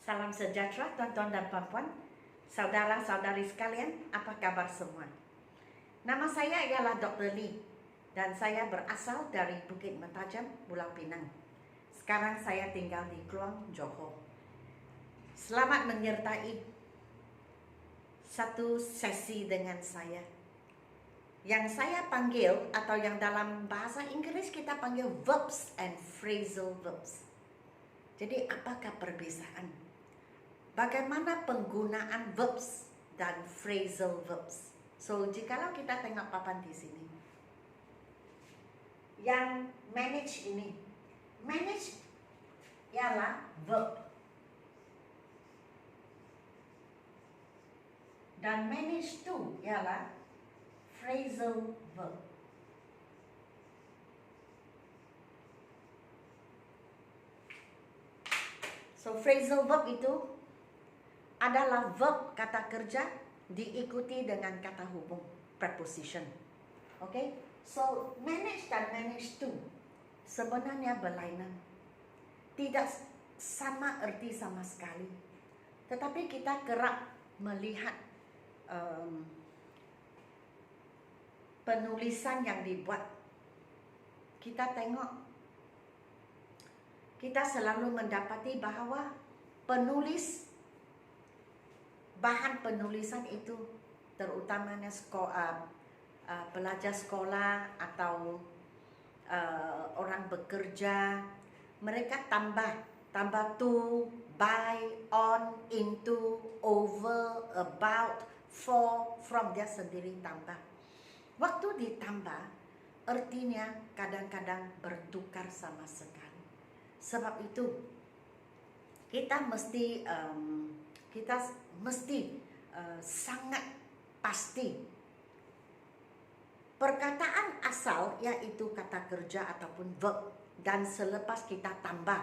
Salam sejahtera tuan-tuan dan puan-puan, saudara-saudari sekalian, apa kabar semua? Nama saya ialah Dr. Lee dan saya berasal dari Bukit Mentajam, Pulau Pinang. Sekarang saya tinggal di Kluang, Johor. Selamat menyertai satu sesi dengan saya. Yang saya panggil atau yang dalam bahasa Inggris kita panggil verbs and phrasal verbs. Jadi apakah perbezaan? Bagaimana penggunaan verbs dan phrasal verbs? So, jikalau kita tengok papan di sini, yang manage ini, manage ialah verb, dan manage to ialah phrasal verb. So, phrasal verb itu adalah verb kata kerja diikuti dengan kata hubung, preposition. Okay? So, manage dan manage to sebenarnya berlainan. Tidak sama erti sama sekali. Tetapi kita kerap melihat penulisan yang dibuat. Kita tengok, kita selalu mendapati bahawa bahan penulisan itu terutamanya pelajar sekolah atau orang bekerja, mereka tambah to, by, on, into, over, about, for, from, dia sendiri tambah. Waktu ditambah, artinya kadang-kadang bertukar sama sekali. Sebab itu kita mesti sangat pasti perkataan asal, yaitu kata kerja ataupun verb, dan selepas kita tambah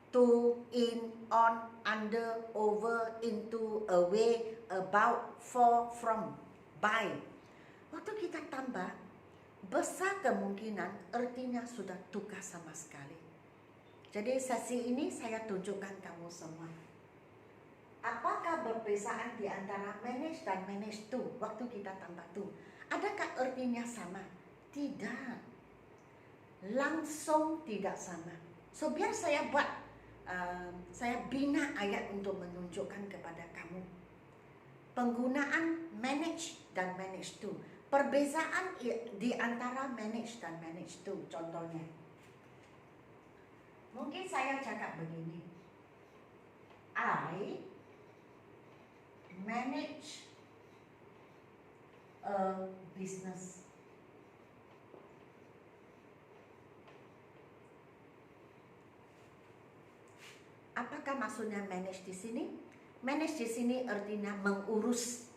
to, in, on, under, over, into, away, about, for, from, by. Waktu kita tambah, besar kemungkinan artinya sudah tukar sama sekali. Jadi sesi ini saya tunjukkan kamu semua, apakah perbezaan di antara manage dan manage to waktu kita tambah to? Adakah artinya sama? Tidak. Langsung tidak sama. So, biar saya saya bina ayat untuk menunjukkan kepada kamu penggunaan manage dan manage to. Perbezaan di antara manage dan manage to. Contohnya, mungkin saya cakap begini. I manage a business. Apakah maksudnya manage di sini? Manage di sini artinya mengurus.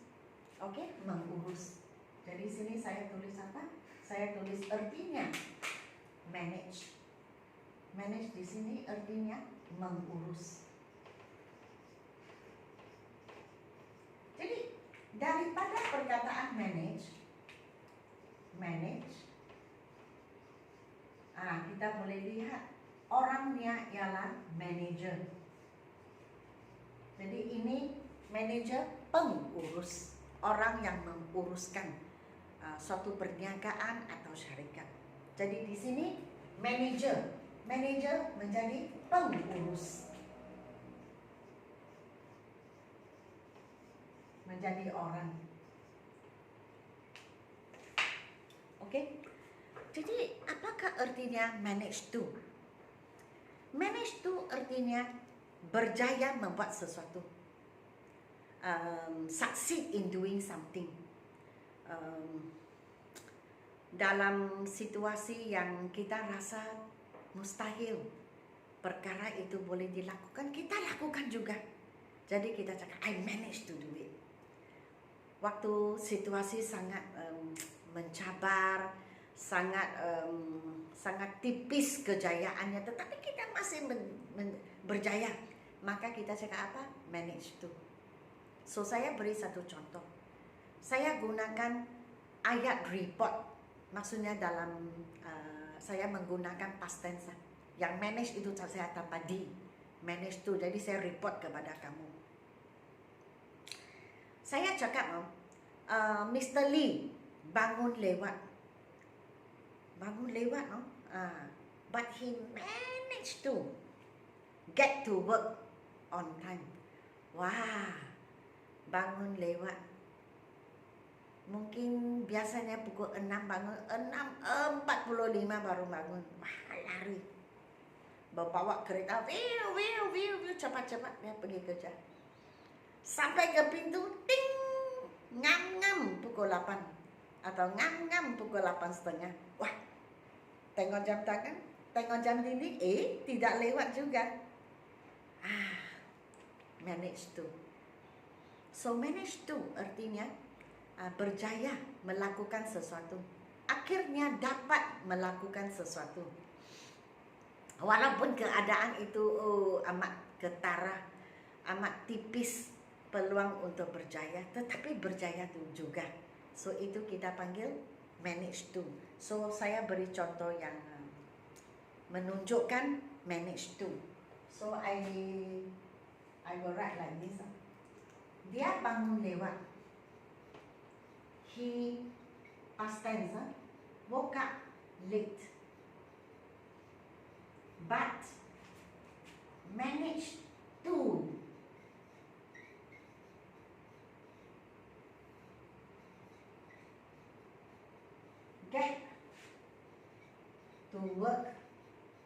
Oke, mengurus. Jadi sini saya tulis apa? Saya tulis artinya manage. Manage di sini artinya mengurus. Jadi daripada perkataan manage, kita boleh lihat orangnya ialah manager. Jadi ini manager, pengurus, orang yang menguruskan suatu perniagaan atau syarikat. Jadi di sini manager menjadi pengurus, menjadi orang. Oke? Jadi apakah artinya manage to? Manage to artinya berjaya membuat sesuatu, succeed in doing something, dalam situasi yang kita rasa mustahil perkara itu boleh dilakukan, kita lakukan juga. Jadi kita cakap I manage to do it. Waktu situasi sangat mencabar, sangat tipis kejayaannya, tetapi kita masih berjaya, maka kita cakap apa? Manage to. So, saya beri satu contoh. Saya gunakan ayat report, maksudnya dalam saya menggunakan past tense. Yang manage itu saya tanpa di. manage to. Jadi saya report kepada kamu. Saya cakap, Mr. Lee bangun lewat, no? But he managed to get to work on time. Wah, bangun lewat. Mungkin biasanya pukul 6 bangun, 6.45 baru bangun. Wah, lari. Bawa kereta, cepat-cepat dia pergi kerja. Sampai ke pintu, ting, ngam-ngam pukul 8. Atau ngam-ngam pukul 8.30. Wah, tengok jam tangan, tengok jam dinding, tidak lewat juga. Manage to. So manage to artinya berjaya melakukan sesuatu. Akhirnya dapat melakukan sesuatu. Walaupun keadaan itu amat ketara, amat tipis peluang untuk berjaya, tetapi berjaya itu juga. So itu kita panggil manage to. So saya beri contoh yang menunjukkan manage to. So I will write like this. Dia bangun lewat. He past tense, woke up late, but managed to get to work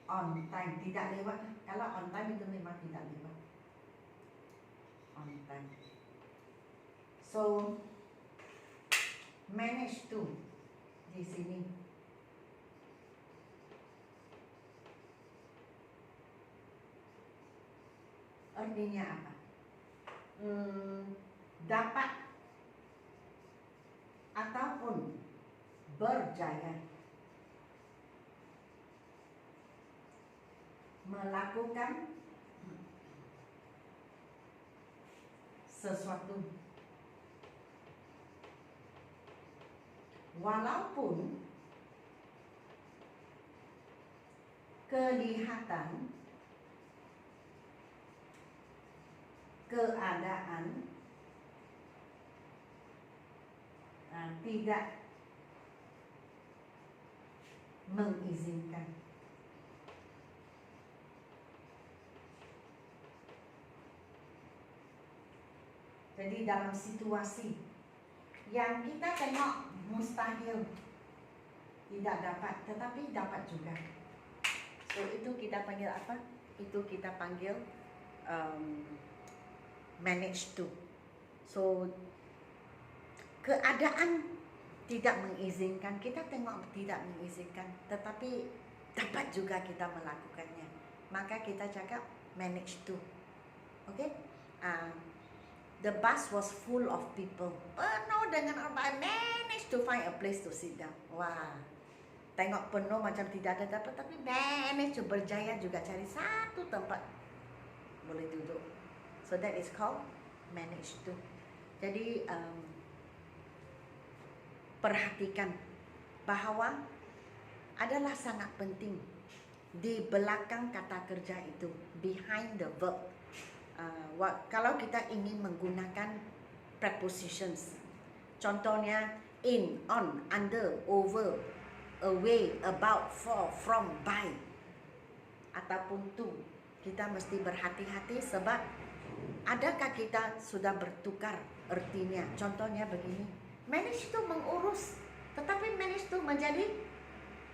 on time. Tidak lewat. Kalau on time itu memang tidak lewat. On time. So manage to di sini. Artinya apa? Dapat ataupun berjaya melakukan sesuatu walaupun kelihatan keadaan tidak mengizinkan. Jadi dalam situasi yang kita tengok mustahil, tidak dapat, tetapi dapat juga. So itu kita panggil apa? Itu kita panggil manage to. So keadaan tidak mengizinkan, kita tengok tidak mengizinkan, tetapi dapat juga kita melakukannya. Maka kita cakap manage to. Okay? The bus was full of people. Penuh dengan orang. I managed to find a place to sit down. Wah, tengok penuh macam tidak ada dapat, tapi manage to berjaya juga cari satu tempat boleh duduk. So that is called manage to. Jadi perhatikan bahawa adalah sangat penting di belakang kata kerja itu, behind the verb. Kalau kita ingin menggunakan prepositions, contohnya in, on, under, over, away, about, for, from, by, ataupun to, kita mesti berhati-hati sebab adakah kita sudah bertukar artinya. Contohnya begini, manage to mengurus, tetapi manage to menjadi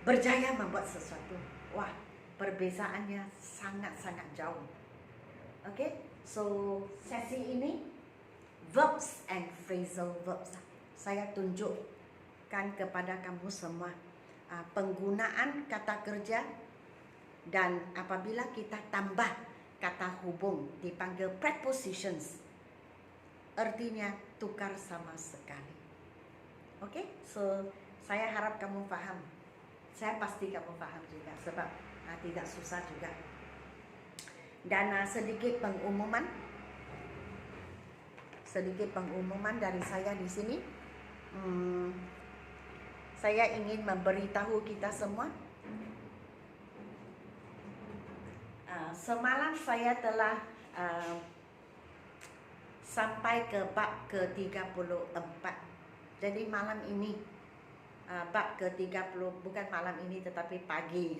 berjaya membuat sesuatu. Wah, perbezaannya sangat-sangat jauh. Okay, so sesi ini verbs and phrasal verbs. Saya tunjukkan kepada kamu semua penggunaan kata kerja, dan apabila kita tambah kata hubung dipanggil prepositions, artinya tukar sama sekali. Okay, so saya harap kamu faham. Saya pasti kamu faham juga sebab tidak susah juga. Dan sedikit pengumuman dari saya di sini. Saya ingin memberitahu kita semua Semalam saya telah sampai ke bab ke-34. Jadi malam ini bab ke-30, bukan malam ini tetapi pagi,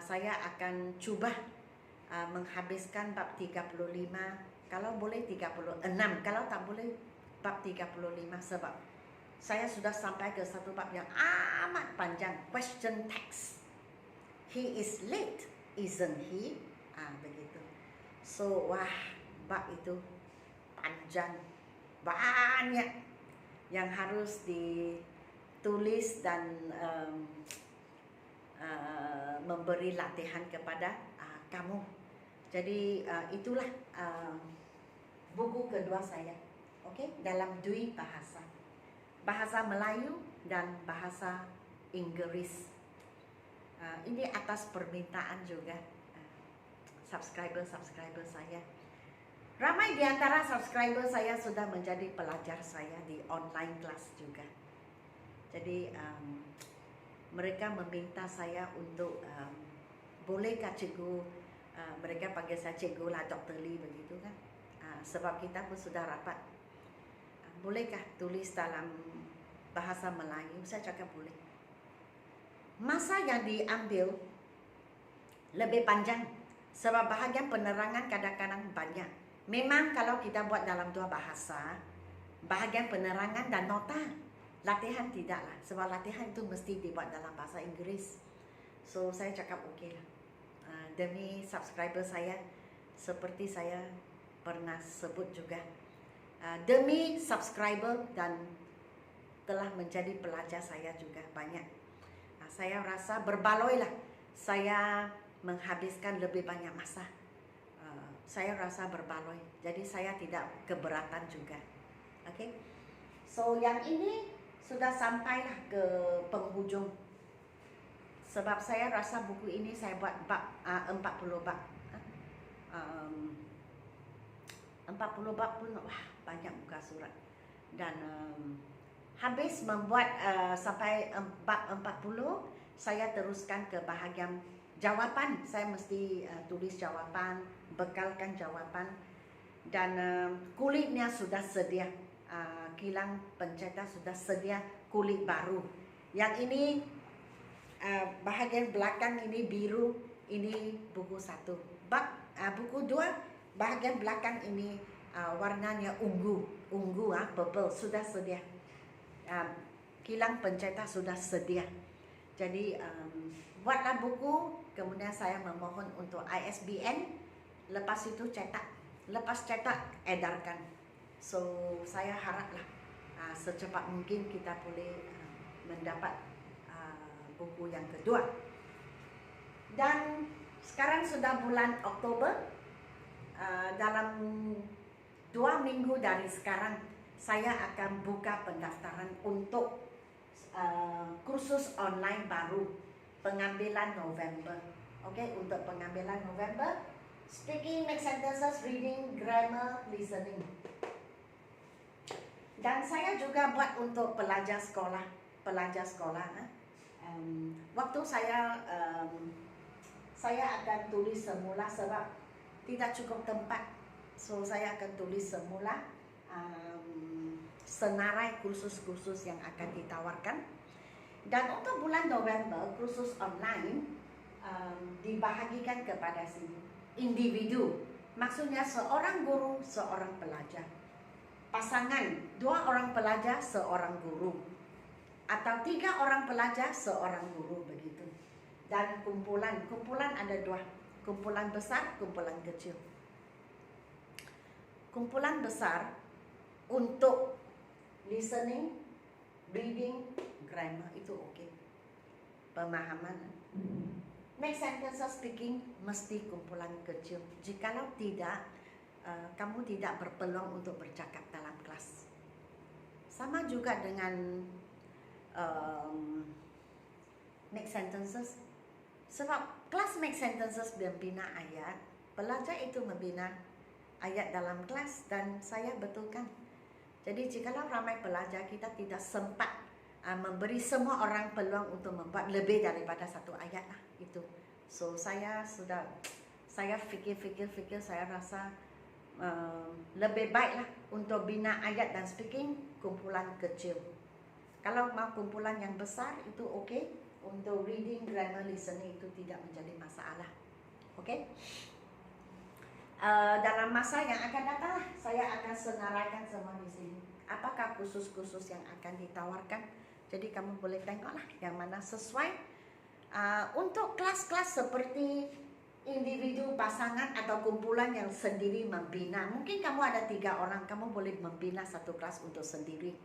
saya akan cuba menghabiskan bab 35, kalau boleh 36, kalau tak boleh bab 35, sebab saya sudah sampai ke satu bab yang amat panjang, question text. He is late, isn't he? Begitu. So, wah, bab itu panjang, banyak yang harus ditulis dan memberi latihan kepada kamu. Jadi itulah buku kedua saya, dalam dua bahasa, bahasa Melayu dan bahasa Inggris. Ini atas permintaan juga subscriber saya. Ramai di antara subscriber saya sudah menjadi pelajar saya di online class juga. Jadi mereka meminta saya untuk bolehkah cikgu, mereka panggil saya cikgu lah, Dr. Lee begitu kan, sebab kita pun sudah rapat, bolehkah tulis dalam bahasa Melayu? Saya cakap boleh. Masa yang diambil lebih panjang sebab bahagian penerangan kadang-kadang banyak. Memang kalau kita buat dalam dua bahasa, bahagian penerangan dan nota, latihan tidaklah, sebab latihan itu mesti dibuat dalam bahasa Inggris. So saya cakap okey lah, demi subscriber saya, seperti saya pernah sebut juga, demi subscriber dan telah menjadi pelajar saya juga banyak. Saya rasa berbaloi lah, saya menghabiskan lebih banyak masa. Saya rasa berbaloi, jadi saya tidak keberatan juga. So yang ini sudah sampailah ke penghujung, sebab saya rasa buku ini saya buat bab 40 bab. 40 bab pun wah, banyak muka surat. Dan habis membuat sampai bab 40, saya teruskan ke bahagian jawapan. Saya mesti tulis jawapan, bekalkan jawapan, dan kulitnya sudah sedia, kilang pencetak sudah sedia kulit baru. Yang ini bahagian belakang ini biru, ini buku 1. Buku 2 bahagian belakang ini warnanya ungu, purple, sudah sedia. Kilang pencetak sudah sedia. Jadi buatlah buku, kemudian saya memohon untuk ISBN, lepas itu cetak, lepas cetak edarkan. So saya haraplah secepat mungkin kita boleh mendapat buku yang kedua. Dan sekarang sudah bulan Oktober, dalam 2 minggu dari sekarang saya akan buka pendaftaran untuk kursus online baru, pengambilan November. Untuk pengambilan November, speaking, make sentences, reading, grammar, listening. Dan saya juga buat untuk pelajar sekolah. Waktu saya akan tulis semula sebab tidak cukup tempat. So saya akan tulis semula senarai kursus-kursus yang akan ditawarkan. Dan untuk bulan November, kursus online dibahagikan kepada individu. Maksudnya seorang guru, seorang pelajar. Pasangan, 2 orang pelajar, seorang guru. Atau 3 orang pelajar, seorang guru, begitu. Dan kumpulan ada 2. Kumpulan besar, kumpulan kecil. Kumpulan besar untuk listening, reading, grammar itu okey. Pemahaman. Make sentences, speaking mesti kumpulan kecil. Jikalau tidak, kamu tidak berpeluang untuk bercakap dalam kelas. Sama juga dengan make sentences. Sebab kelas make sentences membina ayat, pelajar itu membina ayat dalam kelas, dan saya betulkan. Jadi jikalau ramai pelajar, kita tidak sempat memberi semua orang peluang untuk membuat lebih daripada 1 ayat lah itu. So saya saya fikir, saya rasa lebih baiklah untuk bina ayat dan speaking kumpulan kecil. Kalau mau kumpulan yang besar itu okey. Untuk reading, grammar, listening itu tidak menjadi masalah. Okey. Dalam masa yang akan datang saya akan senaraikan semua di sini. Apakah kursus-kursus yang akan ditawarkan? Jadi kamu boleh tengoklah yang mana sesuai. Untuk kelas-kelas seperti individu, pasangan atau kumpulan yang sendiri membina. Mungkin kamu ada 3 orang, kamu boleh membina satu kelas untuk sendiri.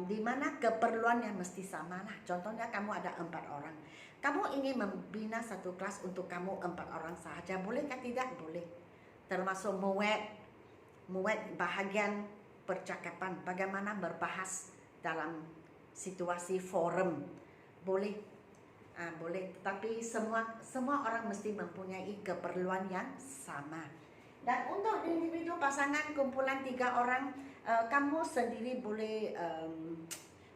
Di mana keperluannya mesti sama lah. Contohnya kamu ada 4 orang. Kamu ingin membina satu kelas untuk kamu 4 orang sahaja. Bolehkah tidak? Boleh. Termasuk muat bahagian percakapan. Bagaimana berbahas dalam situasi forum. Boleh. Boleh, tapi semua orang mesti mempunyai keperluan yang sama. Dan untuk individu, pasangan, kumpulan 3 orang, kamu sendiri boleh,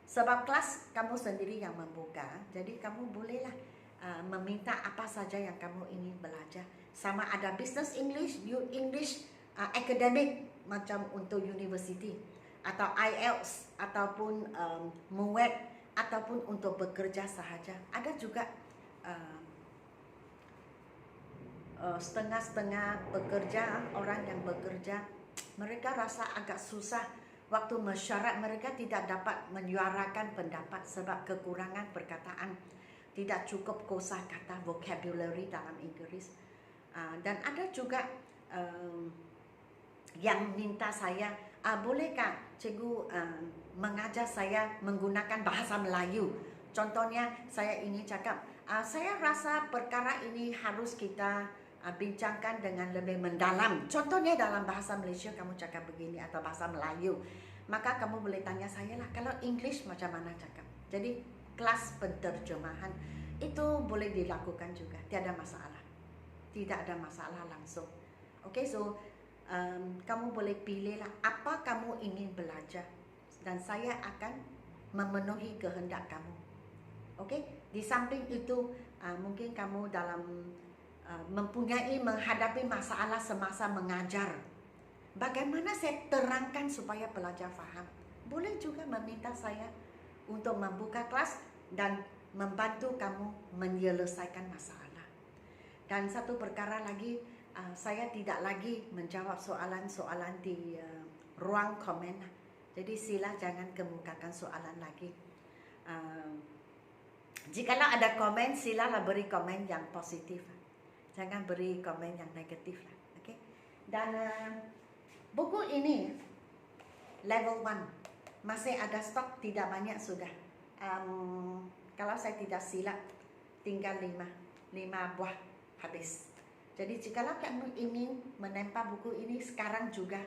sebab kelas kamu sendiri yang membuka, jadi kamu bolehlah meminta apa saja yang kamu ingin belajar. Sama ada business English, youth English, academic macam untuk university, atau IELTS, ataupun MUET, ataupun untuk bekerja sahaja. Ada juga setengah-setengah bekerja, orang yang bekerja mereka rasa agak susah waktu mesyuarat, mereka tidak dapat menyuarakan pendapat sebab kekurangan perkataan, tidak cukup kosakata, vocabulary dalam Inggeris. Dan ada juga yang minta saya, bolehkah cikgu mengajar saya menggunakan bahasa Melayu. Contohnya saya ingin cakap, saya rasa perkara ini harus kita bincangkan dengan lebih mendalam. Contohnya dalam bahasa Malaysia kamu cakap begini atau bahasa Melayu. Maka kamu boleh tanya saya lah, kalau English macam mana cakap. Jadi kelas penterjemahan itu boleh dilakukan juga, tiada masalah. Tidak ada masalah langsung. Okay, so kamu boleh pilihlah apa kamu ingin belajar dan saya akan memenuhi kehendak kamu. Okey, di samping itu mungkin kamu dalam menghadapi masalah semasa mengajar. Bagaimana saya terangkan supaya pelajar faham? Boleh juga meminta saya untuk membuka kelas dan membantu kamu menyelesaikan masalah. Dan satu perkara lagi, saya tidak lagi menjawab soalan-soalan di ruang komen. Jadi sila jangan kemukakan soalan lagi. Jikalau ada komen, silalah beri komen yang positif. Jangan beri komen yang negatif lah. Okay? Dan buku ini level 1 masih ada stok, tidak banyak sudah. Kalau saya tidak silap, tinggal 5 buah habis. Jadi jikalau kamu ingin menempa buku ini sekarang juga,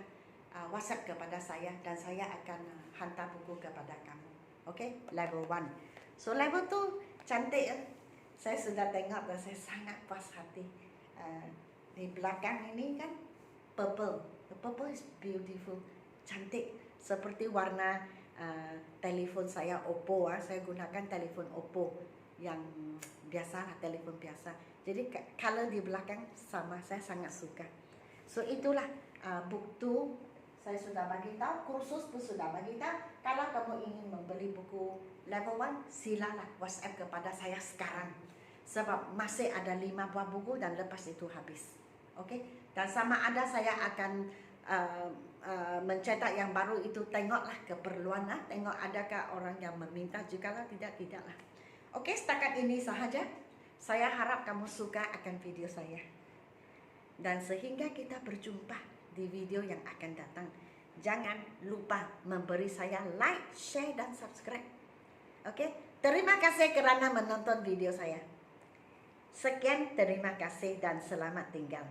WhatsApp kepada saya dan saya akan hantar buku kepada kamu. Okay? Level 1. So level 2 cantik. Saya sudah tengok dan saya sangat puas hati. Di belakang ini kan purple. The purple is beautiful. Cantik. Seperti warna telefon saya Oppo. Saya gunakan telefon Oppo yang biasa, telefon biasa. Jadi color di belakang sama, saya sangat suka. So itulah buku saya sudah bagi tahu, kursus pun sudah bagi tahu. Kalau kamu ingin membeli buku level 1, silalah WhatsApp kepada saya sekarang. Sebab masih ada 5 buah buku dan lepas itu habis. Okey? Dan sama ada saya akan mencetak yang baru itu, tengoklah keperluan lah. Tengok adakah orang yang meminta, jikalau tidak, tidaklah. Okey, setakat ini sahaja. Saya harap kamu suka akan video saya. Dan sehingga kita berjumpa di video yang akan datang, jangan lupa memberi saya like, share dan subscribe. Okey? Terima kasih kerana menonton video saya. Sekian, terima kasih dan selamat tinggal.